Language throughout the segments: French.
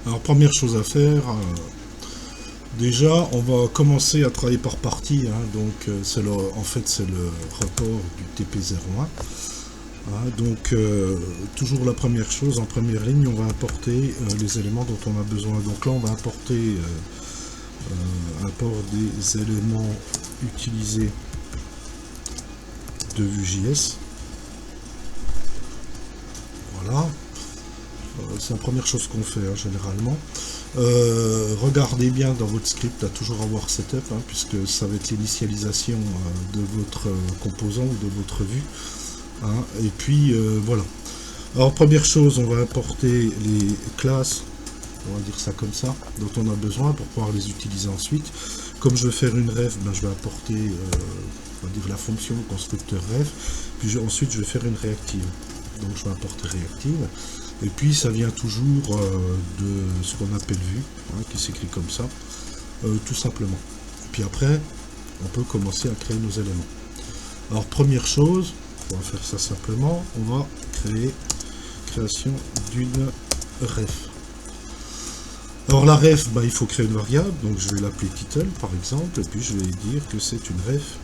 Alors première chose à faire, déjà on va commencer à travailler par partie, hein, donc en fait c'est le report du TP01. Hein, donc toujours la première chose, en première ligne on va importer les éléments dont on a besoin. Donc là on va importer import des éléments utilisés de Vue.js. Voilà. C'est la première chose qu'on fait hein, généralement. Regardez bien dans votre script à toujours avoir setup, hein, puisque ça va être l'initialisation de votre composant ou de votre vue. Hein, et puis voilà. Alors première chose, on va importer les classes, on va dire ça comme ça, dont on a besoin pour pouvoir les utiliser ensuite. Comme je vais faire une ref, ben, je vais apporter on va dire la fonction constructeur ref, puis ensuite je vais faire une réactive. Donc je vais importer réactive. Et puis ça vient toujours de ce qu'on appelle vue, hein, qui s'écrit comme ça, tout simplement. Puis après, on peut commencer à créer nos éléments. Alors première chose, on va faire ça simplement, on va créer création d'une ref. Alors la ref, bah, il faut créer une variable, donc je vais l'appeler title par exemple, et puis je vais dire que c'est une ref.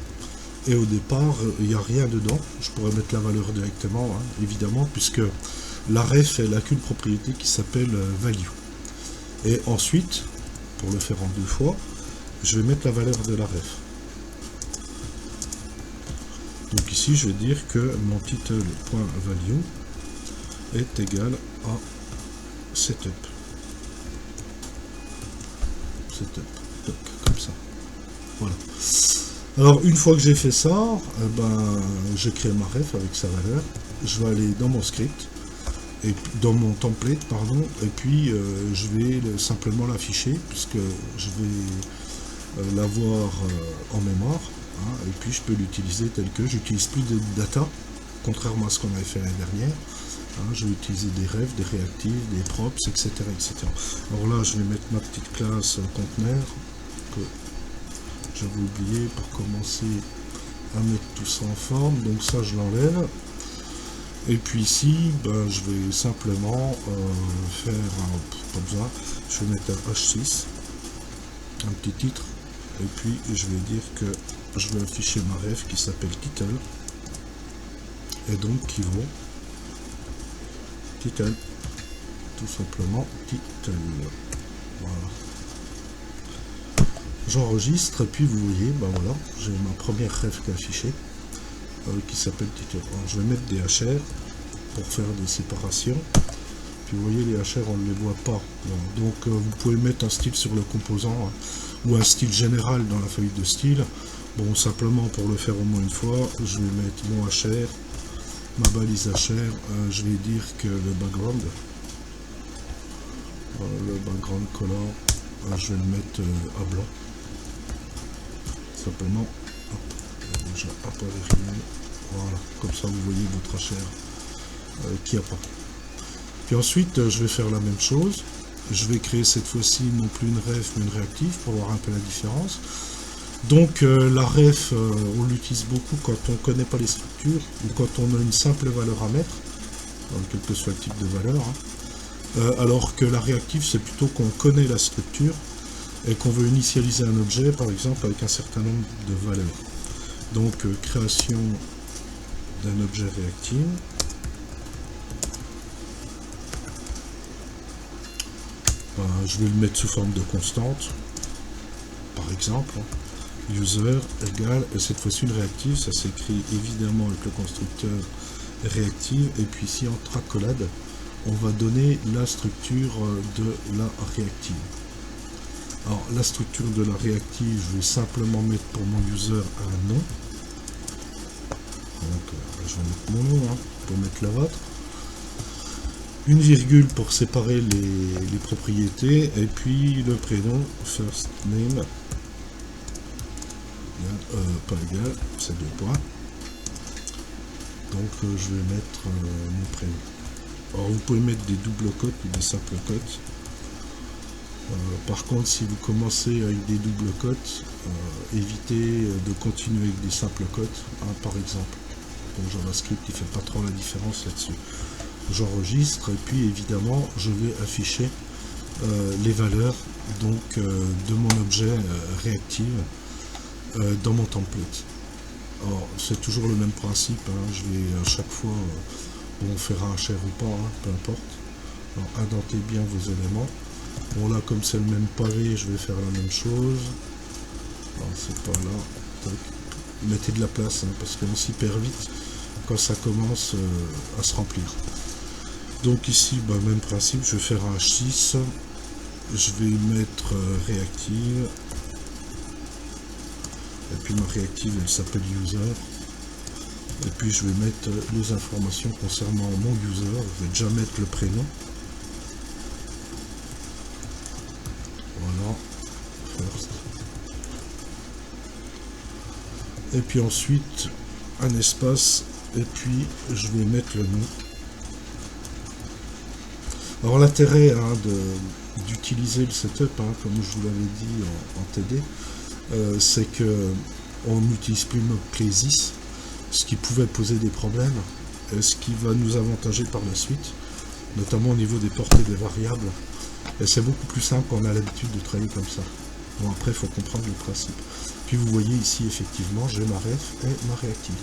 Et au départ, il n'y a rien dedans, je pourrais mettre la valeur directement, hein, évidemment, puisque la ref, elle n'a qu'une propriété qui s'appelle value. Et ensuite, pour le faire en deux fois, je vais mettre la valeur de la ref. Donc ici, je vais dire que mon title.value est égal à setup. Setup, toc, comme ça. Voilà. Alors, une fois que j'ai fait ça, ben, je crée ma ref avec sa valeur. Je vais aller dans mon script, et dans mon template, pardon, et puis je vais simplement l'afficher, puisque je vais l'avoir en mémoire. Hein, et puis je peux l'utiliser tel que j'utilise plus de data, contrairement à ce qu'on avait fait l'année dernière. Hein, je vais utiliser des refs, des réactifs, des props, etc., etc. Alors là, je vais mettre ma petite classe conteneur que j'avais oublié pour commencer à mettre tout ça en forme. Donc ça, je l'enlève. Et puis ici, ben, je vais simplement faire, pas besoin, je vais mettre un H6, un petit titre, et puis je vais dire que je vais afficher ma ref qui s'appelle title, et donc qui vaut title, tout simplement title. Voilà. J'enregistre, et puis vous voyez, ben voilà, j'ai ma première ref qui est affichée, qui s'appelle title. Alors je vais mettre des HR pour faire des séparations. Puis vous voyez, les HR, on ne les voit pas. Donc vous pouvez mettre un style sur le composant, hein, ou un style général dans la feuille de style. Bon, simplement pour le faire au moins une fois, je vais mettre mon HR, ma balise HR, je vais dire que le background color, je vais le mettre à blanc. Simplement, hop, déjà apparaît. Voilà, comme ça vous voyez votre HR qui apparaît. Puis ensuite, je vais faire la même chose. Je vais créer cette fois-ci non plus une ref, mais une réactive pour voir un peu la différence. Donc la ref, on l'utilise beaucoup quand on ne connaît pas les structures ou quand on a une simple valeur à mettre, quel que soit le type de valeur. Hein. Alors que la réactive, c'est plutôt qu'on connaît la structure et qu'on veut initialiser un objet, par exemple, avec un certain nombre de valeurs. Donc création d'un objet réactive. Je vais le mettre sous forme de constante, par exemple. User égale, et cette fois-ci une réactive, ça s'écrit évidemment avec le constructeur réactive, et puis ici entre accolade, on va donner la structure de la réactive. Alors la structure de la réactive, je vais simplement mettre pour mon user un nom. Donc je vais mettre mon nom, hein, pour mettre la vôtre. Une virgule pour séparer les propriétés, et puis le prénom, first name, pas égal, c'est 2 points. Donc je vais mettre mon prénom. Alors vous pouvez mettre des doubles cotes ou des simples cotes. Par contre, si vous commencez avec des doubles cotes, évitez de continuer avec des simples cotes, hein, par exemple. Pour JavaScript, il ne fait pas trop la différence là-dessus. J'enregistre et puis évidemment je vais afficher les valeurs donc de mon objet réactive dans mon template. Alors c'est toujours le même principe, hein. Je vais à chaque fois, bon, on fera un share ou pas, hein, peu importe. Alors, indentez bien vos éléments. Bon là comme c'est le même pavé, je vais faire la même chose. Alors c'est pas là. Tac. Mettez de la place, hein, parce qu'on s'y perd vite quand ça commence à se remplir. Donc ici, bah, même principe, je vais faire un H6. Je vais mettre réactive. Et puis ma réactive, elle s'appelle user. Et puis je vais mettre les informations concernant mon user. Je vais déjà mettre le prénom. Voilà. First. Et puis ensuite, un espace. Et puis je vais mettre le nom. Alors l'intérêt, hein, d'utiliser le setup, hein, comme je vous l'avais dit en TD, c'est que on n'utilise plus le mode Plaisys, ce qui pouvait poser des problèmes, ce qui va nous avantager par la suite, notamment au niveau des portées des variables. Et c'est beaucoup plus simple quand on a l'habitude de travailler comme ça. Bon, après, il faut comprendre le principe. Puis vous voyez ici, effectivement, j'ai ma ref et ma réactive.